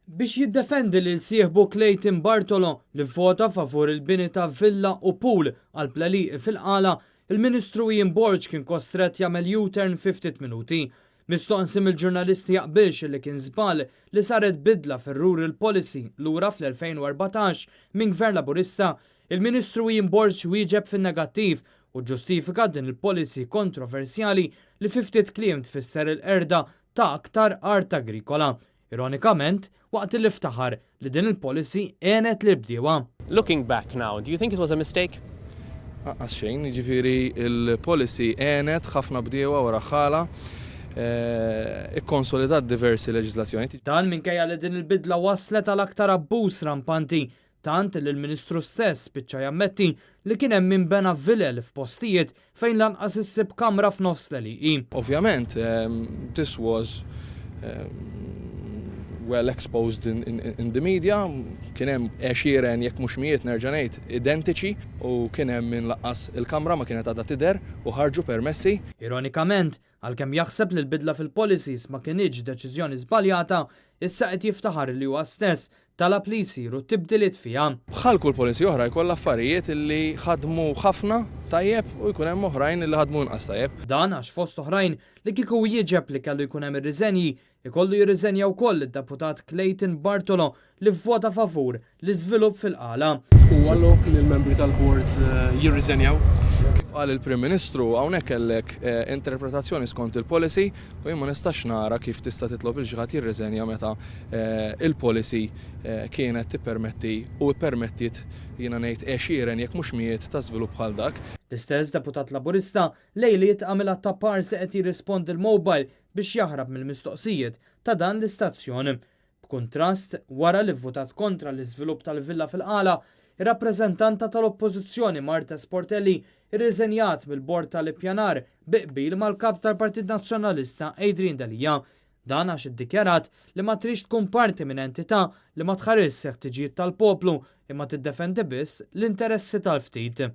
biex jiddefendi lil sieħbu Clayton Bartolo li vvota favur il-bini ta' villa u pool għal plaliqi fil-qala, il-Ministru Ian Borg kien kostret jagħmel U-turn 50 minuti. Mistoqsim il-ġurnalisti jaqbilx li kien żball li saret bidla fir-rural policy lura fl-2014 minn Gvern Laburista, il-Ministru Ian Borg wieġeb fin-negattiv u ġustifika din il-policy kontroversjali li 50 kliem tfisser il-qerda ta' aktar art agrikola. Ironikament, waqt li ftaħar li din il-policy għenet li bdiewa. Looking back now, do you think it was a mistake? Xejn, jiġifieri il-policy għenet ħafna bdiewa wara ħala ikkonsolidat diversi leġislazzjoni. Dan minkejja li din il-bidla waslet għal aktar abbuż rampanti, tant li l-Ministru stess spiċċa jammetti li kien hemm min bena vilel f'postijiet fejn lanqas issib kamra f'nofs l-LEI. Ovvjament, this was well exposed in the media, kien hemm għexieren jekk mhux mijiet nerġa' ngħid identiċi u kien hemm min laqqas il-kamra ma kienet għadha tidher u ħarġu permessi. Ironikament, għalkemm jaħseb li l-bidla fil-policies ma kienx deċiżjoni żbaljata, issa qed jiftaħar li huwa stess talab li jsiru tibdiliet fiha. Bħal kull policy oħra jkollha affarijiet li ħadmu ħafna tajjeb u jkun hemm oħrajn li ħadmu inqas tajjeb. Dan għax fost oħrajn li kieku jieġeb li kellu jkun hemm ir-riżenji, ikollu jirriżenja wkoll id-deputat Clayton Bartolo li vvota favur l-iżvilupp fil-qala. Huwa lok li l-membri tal-bord jirriżenjaw? Kif qal il-Prim Ministru hawnhekk kellek interpretazzjoni skont il-policy u jien ma nistax nara kif tista' titlob il xi ħadd jirriżenja meta il-policy kienet tippermetti u permettit jiena ngħid għexieren jekk mhux mijiet ta' żvilupp bħal dak. L-istess deputat Laburista lejliet għamilha tappar se qed jirrispondi l-mobile biex jaħrab mill-mistoqsijiet ta' dan l-istazzjon. B'kuntrast, wara li vvutat kontra l-iżvilupp tal-villa fil-qala, ir-rappreżentanta tal-Oppożizzjoni Marta Sportelli irriżenjat mill-bord tal-ippjanar biqbil mal-kap tal-Partit Nazzjonalista Adrian Delija. Dan għax iddikjarat li ma trix tkun parti minn entità li ma tħares seħtiġijiet tal-poplu imma tiddefendi biss l-interessi tal-ftit.